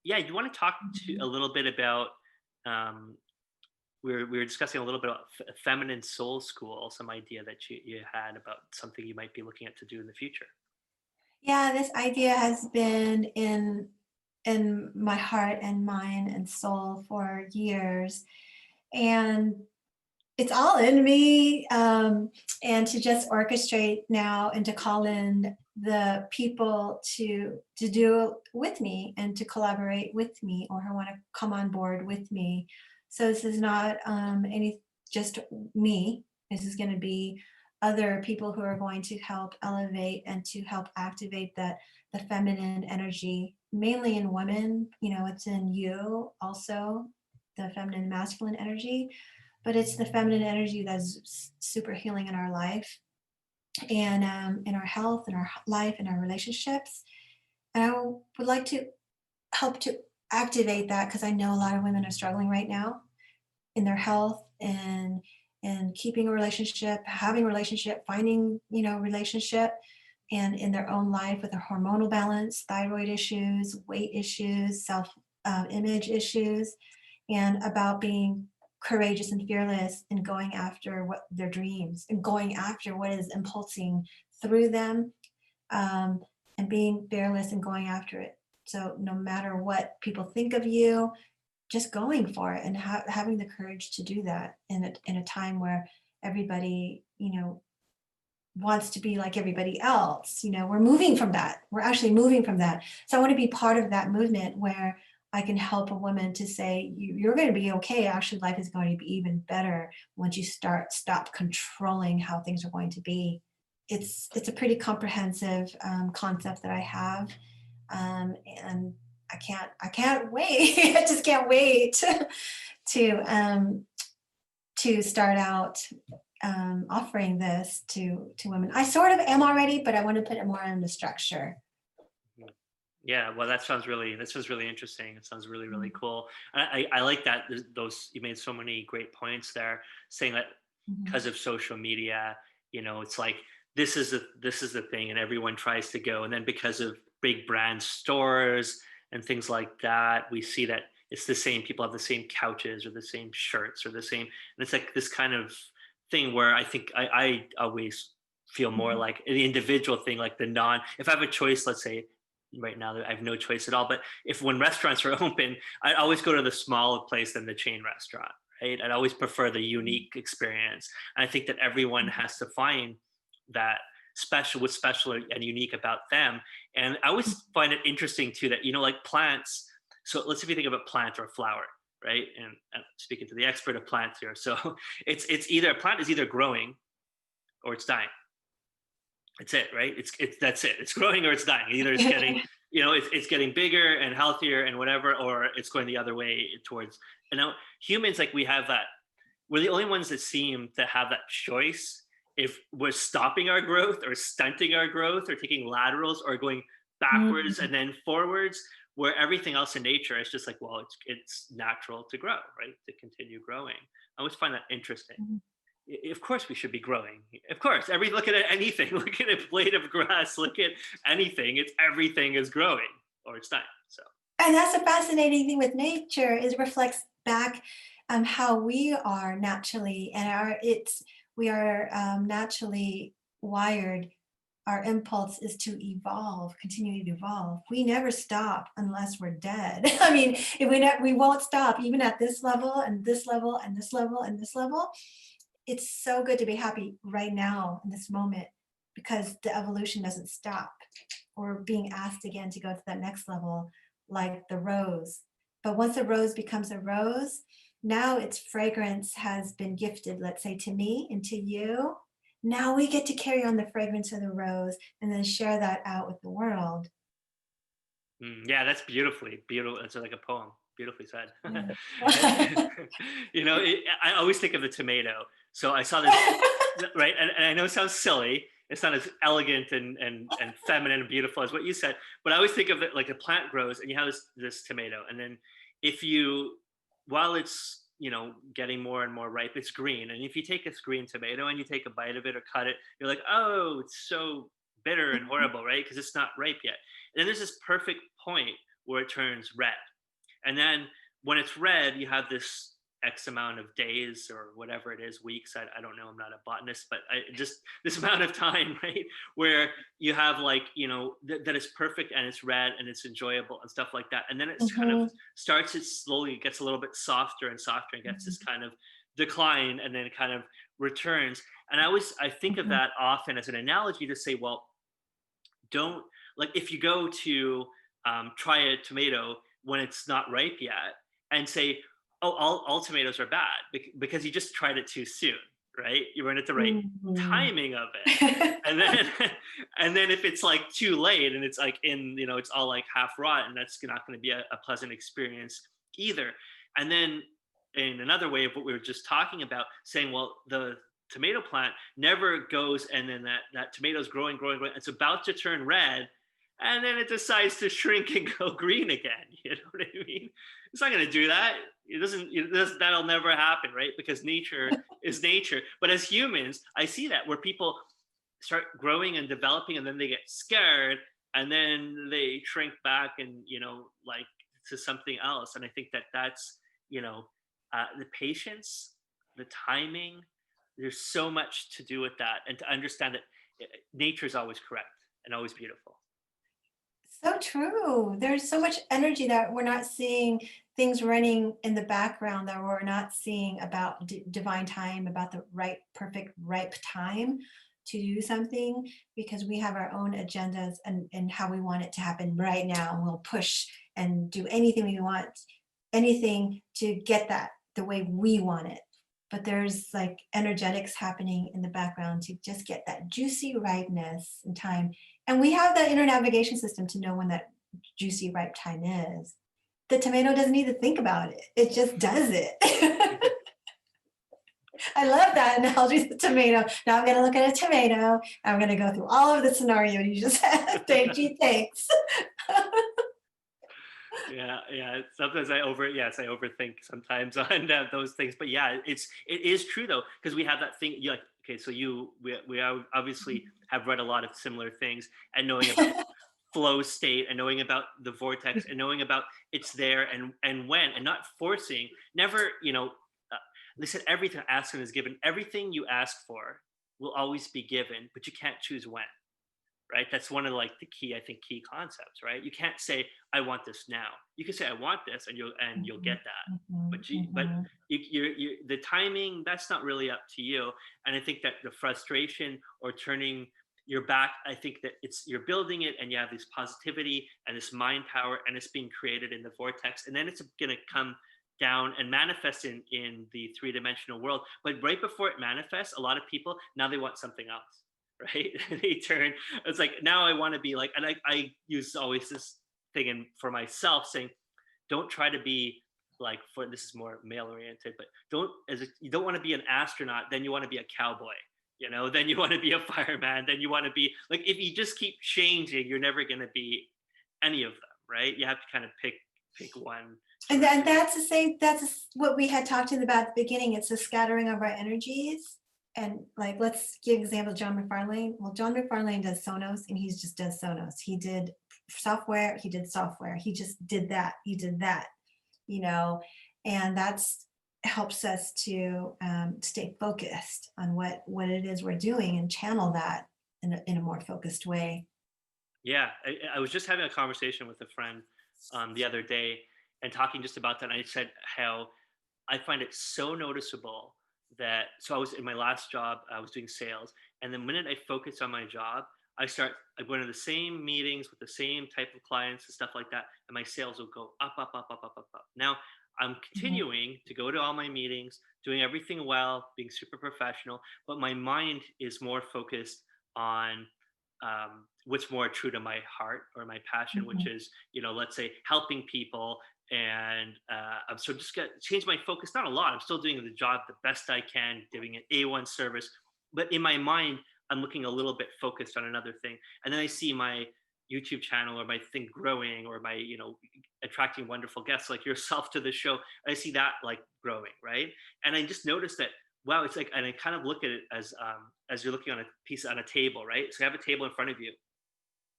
Yeah, you want to talk to Mhm. a little bit about um, we were discussing a little bit about feminine soul school, some idea that you had about something you might be looking at to do in the future. Yeah, this idea has been in my heart and mind and soul for years, and it's all in me. And to just orchestrate now and to call in the people to do with me and to collaborate with me or who want to come on board with me. So this is not any just me. This is going to be other people who are going to help elevate and to help activate that the feminine energy, mainly in women. You know, it's in you also, the feminine masculine energy, but it's the feminine energy that's super healing in our life and in our health, in our life, in our relationships. And I would like to help to activate that because I know a lot of women are struggling right now in their health and keeping a relationship, having a relationship, finding, relationship, and in their own life with their hormonal balance, thyroid issues, weight issues, self image issues, and about being courageous and fearless and going after what their dreams and going after what is impulsing through them, um, and being fearless and going after it. So no matter what people think of you, just going for it and having the courage to do that in a time where everybody, wants to be like everybody else. We're moving from that. We're actually moving from that. So I want to be part of that movement where I can help a woman to say, you're going to be okay. Actually, life is going to be even better once you stop controlling how things are going to be. It's a pretty comprehensive concept that I have, and I can't wait. I just can't wait to start out offering this to women. I sort of am already, but I want to put it more into structure. Mhm. Yeah, well, that sounds really interesting. It sounds really really Mhm. cool. I like that those you made so many great points there, saying that because Mhm. of social media, it's like this is the thing, and everyone tries to go, and then because of big brand stores and things like that, we see that it's the same people have the same couches or the same shirts or the same, and it's like this kind of thing where I think I always feel more Mhm. like the individual thing, like the non. If I have a choice, let's say right now I have no choice at all. But if when restaurants are open, I always go to the smaller place than the chain restaurant. Right? I'd always prefer the unique experience. And I think that everyone Mhm. has to find that what's special and unique about them. And I always find it interesting too that like plants. So let's say if you think of a plant or a flower, right? And I'm speaking to the expert of plants here. So it's either a plant is either growing or it's dying. That's it, right? It's that's it. It's growing or it's dying. Either it's getting, it's getting bigger and healthier and whatever, or it's going the other way towards. And now humans, like we have that. We're the only ones that seem to have that choice. If we're stopping our growth or stunting our growth or taking laterals or going backwards Mhm. and then forwards, where everything else in nature is just like, well, it's natural to grow, right? To continue growing. I always find that interesting. Mhm. Of course we should be growing. Of course, look at anything. Look at a blade of grass. Look at anything. It's everything is growing or it's not. So And that's the fascinating thing with nature is it reflects back how we are naturally, and we are naturally wired. Our impulse is to evolve, continue to evolve. We never stop unless we're dead. I mean, if we won't stop even at this level and this level and this level and this level. It's so good to be happy right now in this moment because the evolution doesn't stop. We're being asked again to go to that next level, like the rose. But once a rose becomes a rose, now its fragrance has been gifted, let's say to me and to you. Now we get to carry on the fragrance of the rose and then share that out with the world. yeah, that's beautifully beautiful. It's like a poem. Beautifully said. Yeah. I always think of the tomato. So I saw this, right, and I know it sounds silly. It's not as elegant and feminine and beautiful as what you said, but I always think of it like a plant grows, and you have this tomato, and then if you, while it's getting more and more ripe, it's green, and if you take a green tomato and you take a bite of it or cut it, you're like, oh, it's so bitter and horrible, right? Because it's not ripe yet. And then there's this perfect point where it turns red, And then when it's red, you have this X amount of days or whatever it is, weeks. I don't know. I'm not a botanist, but just this amount of time, right? Where you have like, that it's perfect and it's red and it's enjoyable and stuff like that. And then it's kind of Mhm. starts, it slowly gets a little bit softer and softer and gets this Mhm. kind of decline and then it kind of returns. And I think of Mhm. that often as an analogy to say, well, don't, like, if you go to try a tomato when it's not ripe yet and say, oh, all tomatoes are bad because you just tried it too soon, right? You weren't at the right Mhm. timing of it. And then and then if it's like too late and it's like it's all like half rotten, that's not going to be a pleasant experience either. And then in another way of what we were just talking about, saying, well, the tomato plant never goes and then that tomato's growing, growing, growing. It's about to turn red, and then it decides to shrink and go green again. You know what I mean? It's not going to do that. It doesn't. That'll never happen, right? Because nature is nature. But as humans, I see that where people start growing and developing, and then they get scared, and then they shrink back, and like to something else. And I think that's the patience, the timing, there's so much to do with that, and to understand that nature is always correct and always beautiful. So true. There's so much energy that we're not seeing, things running in the background that we're not seeing about divine time, about the right, perfect, ripe time to do something, because we have our own agendas and how we want it to happen right now. And we'll push and do anything we want, anything to get that the way we want it. But there's like energetics happening in the background to just get that juicy ripeness and time. And we have that inner navigation system to know when that juicy ripe time is. The tomato doesn't need to think about it. It just does it. I love that analogy of the tomato. Now I'm going to look at a tomato. I'm going to go through all of the scenario you just said. Thank you. Thanks. Yeah, yeah. Sometimes I overthink sometimes on those things. But yeah, it is true though, because we have that thing. Yeah, okay, so obviously have read a lot of similar things, and knowing about flow state, and knowing about the vortex, and knowing about it's there, and when, and not forcing. Never, they said everything asked and is given. Everything you ask for will always be given, but you can't choose when. Right? That's one of like the key concepts, right? You can't say I want this now. You can say I want this, and you'll Mhm, get that. mhm, But mhm. the timing, that's not really up to you. And I think that the frustration or turning your back, I think that you're building it, and you have this positivity and this mind power, and it's being created in the vortex, and then it's going to come down and manifest in the three-dimensional world. But right before it manifests, a lot of people now they want something else, right? They turn, it's like, now I want to be like, and I use always this thing in for myself, saying, don't try to be like, for this is more male oriented, but you don't want to be an astronaut, then you want to be a cowboy, then you want to be a fireman, then you want to be like, if you just keep changing, you're never going to be any of them, right? You have to kind of pick one And, and direction. that's the same, that's what we had talked about at the beginning. It's a scattering of our energies. And like, let's give example, John McFarlane. Well, John McFarlane does Sonos and he just does Sonos. He did software, he did software. He just did that. He did that, you know, and that's helps us to stay focused on what it is we're doing and channel that in a more focused way. Yeah, I was just having a conversation with a friend the other day, and talking just about that. And I said how I find it so noticeable that, so I was in my last job, I was doing sales, and the minute I focus on my job, I go into the same meetings with the same type of clients and stuff like that, and my sales will go up, up, up, up, up, up, up. Now I'm Mhm. continuing to go to all my meetings, doing everything well, being super professional, but my mind is more focused on what's more true to my heart or my passion, which Mhm. is, let's say helping people. And I'm so just got change my focus, not a lot. I'm still doing the job the best I can, giving an A1 service, but in my mind, I'm looking a little bit focused on another thing. And then I see my YouTube channel or my thing growing, or my, attracting wonderful guests like yourself to the show. I see that like growing, right? And I just noticed that, wow, it's like, and I kind of look at it as you're looking on a piece on a table, right? So you have a table in front of you,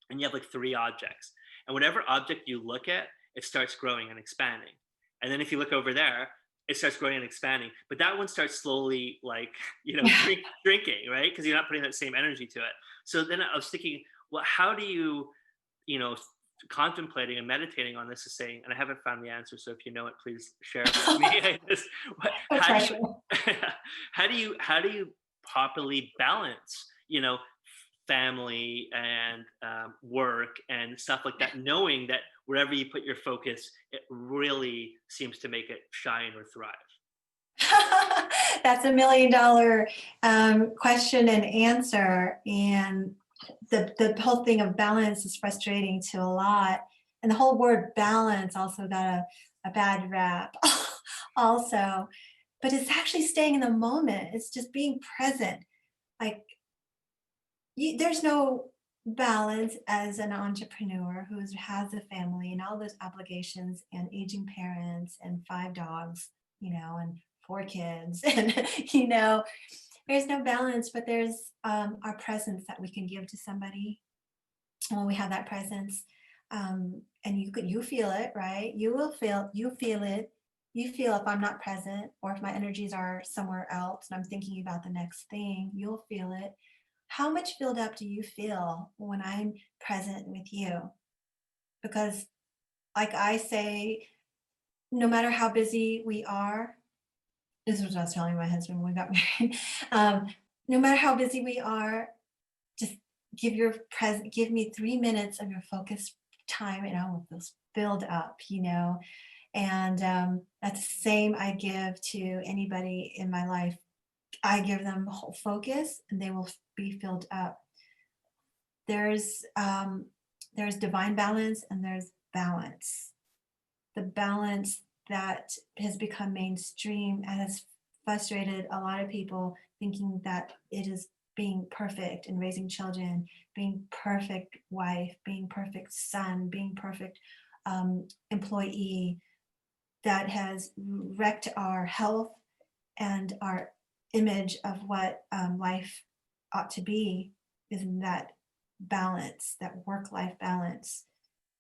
and you have like three objects, and whatever object you look at, it starts growing and expanding. And then if you look over there, it starts growing and expanding. But that one starts slowly, like, drinking, right? Because you're not putting that same energy to it. So then I was thinking, well, how do you, you know, contemplating and meditating on this is saying, and I haven't found the answer. So if you know it, please share it with me. No How do pressure. you, how do you properly balance, family and work and stuff like that, knowing that wherever you put your focus, it really seems to make it shine or thrive. That's $1 million question and answer. And the whole thing of balance is frustrating to a lot. And the whole word balance also got a bad rap also. But it's actually staying in the moment. It's just being present. Like there's no balance as an entrepreneur who has a family and all those obligations and aging parents and 5 dogs, and 4 kids. And, there's no balance, but there's our presence that we can give to somebody when we have that presence. And you feel it, right? You feel it. You feel if I'm not present or if my energies are somewhere else and I'm thinking about the next thing, you'll feel it. How much filled up do you feel when I'm present with you? Because, like I say, no matter how busy we are, this is what I was telling my husband when we got married. No matter how busy we are, just give me 3 minutes of your focused time, and I will feel filled up. And that's the same I give to anybody in my life. I give them whole focus, and they will be filled up. There's divine balance and there's balance. The balance that has become mainstream and has frustrated a lot of people, thinking that it is being perfect and raising children, being perfect wife, being perfect son, being perfect employee, that has wrecked our health and our image of what life ought to be. Isn't that balance, that work-life balance?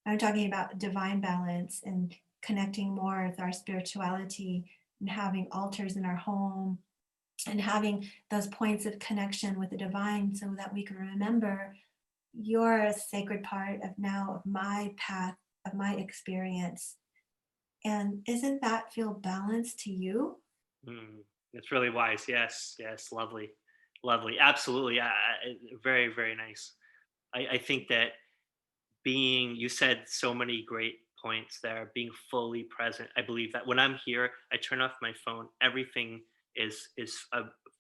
I'm talking about divine balance and connecting more with our spirituality and having altars in our home and having those points of connection with the divine so that we can remember you're a sacred part of my path, of my experience. And isn't that feel balanced to you? Mm, it's really wise. Yes, yes, lovely, lovely, absolutely. Very, very nice. I think that you said so many great points there, being fully present. I believe that when I'm here, I turn off my phone. Everything is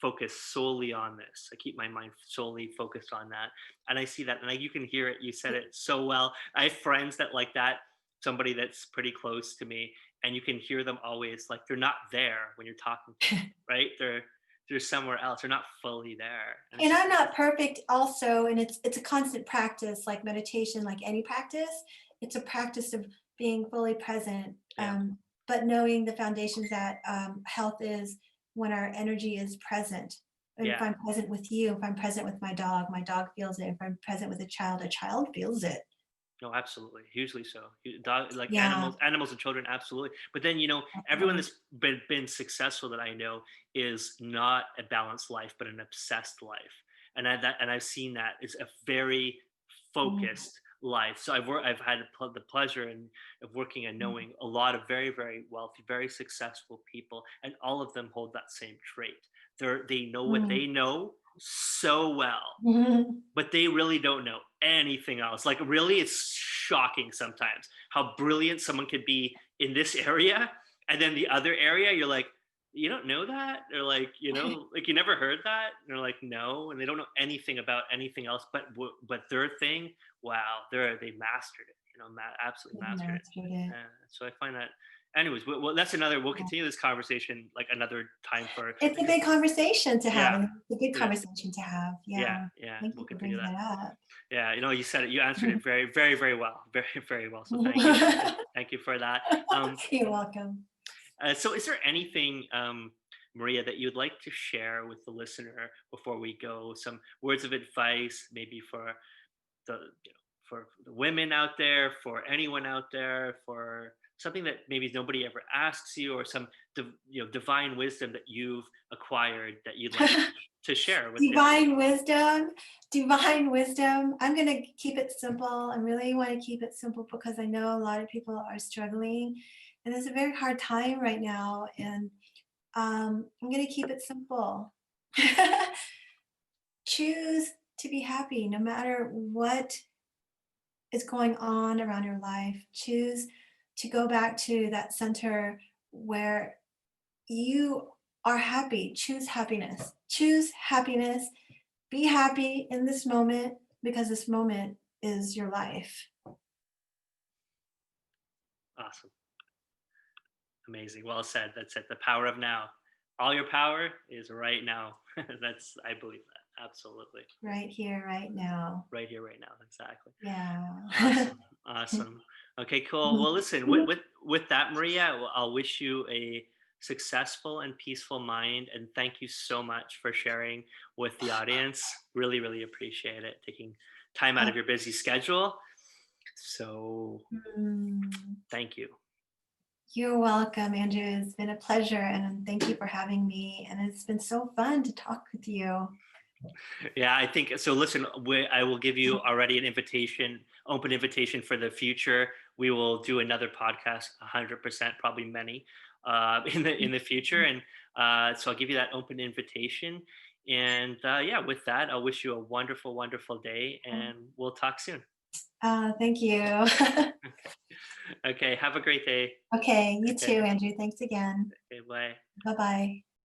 focused solely on this. I keep my mind solely focused on that, and I see that, and you can hear it. You said it so well. I have friends that like that. Somebody that's pretty close to me, and you can hear them always, like, they're not there when you're talking to them, right? They're somewhere else. They're not fully there, and it's And just I'm not perfect also, and it's a constant practice, like meditation, like any practice. It's a practice of being fully present, yeah, but knowing the foundations that health is when our energy is present. And if yeah. I'm present with you, if I'm present with my dog feels it. If I'm present with a child feels it. No, absolutely, hugely so. Like Yeah, animals and children, absolutely. But then everyone definitely. that's been successful that I know is not a balanced life, but an obsessed life. And I've seen that it's a very Mm, focused life. So I've had the pleasure of working and mm, knowing a lot of very, very wealthy, very successful people, and all of them hold that same trait. They know what mm, they know so well, mhm. but they really don't know anything else. Like, really, it's shocking sometimes how brilliant someone could be in this area, and then the other area, you're like, you don't know that? They're like, like, you never heard that? And they're like, no, and they don't know anything about anything else, but their thing, wow, they mastered it. Absolutely You've mastered it. mastered it. So I find that. Anyways, well, we'll continue this conversation like another time for It's a because good conversation to have, yeah, and it's a good yeah, conversation to have. yeah, Yeah. yeah. Thank you We'll for continue bringing that. that up. Yeah, you said it. You answered it very, very, very well. Very, very well. So thank you. Thank you for that. You're welcome. So is there anything, Maria, that you'd like to share with the listener before we go? Some words of advice, maybe for the, for the women out there, for anyone out there, for something that maybe nobody ever asks you, or some divine wisdom that you've acquired that you'd like to share with the audience? Divine wisdom, divine wisdom. I'm going to keep it simple. I really want to keep it simple because I know a lot of people are struggling and it's a very hard time right now. And I'm going to keep it simple. Choose to be happy no matter what is going on around your life. Choose to go back to that center where you are happy. Choose happiness. Choose happiness. Be happy in this moment because this moment is your life. Awesome. Amazing. Well said. That's it. The power of now. All your power is right now. I believe that. Absolutely. Right here, right now. Right here, right now. Exactly. Yeah. Awesome. Awesome. Okay, cool. Well, listen, with that, Maria, I'll wish you a successful and peaceful mind. And thank you so much for sharing with the audience. Really, really appreciate it. Taking time out of your busy schedule. So thank you. You're welcome, Andrew. It's been a pleasure, and thank you for having me. And it's been so fun to talk with you. Yeah, I think so. Listen, I will give you already an invitation, open invitation for the future. We will do another podcast, 100%, probably many, in the future, and so I'll give you that open invitation. And yeah, with that, I'll wish you a wonderful, wonderful day, and we'll talk soon. Thank you. Okay, have a great day. Okay, you Okay. too, Andrew. Thanks again. Okay, bye. Bye-bye.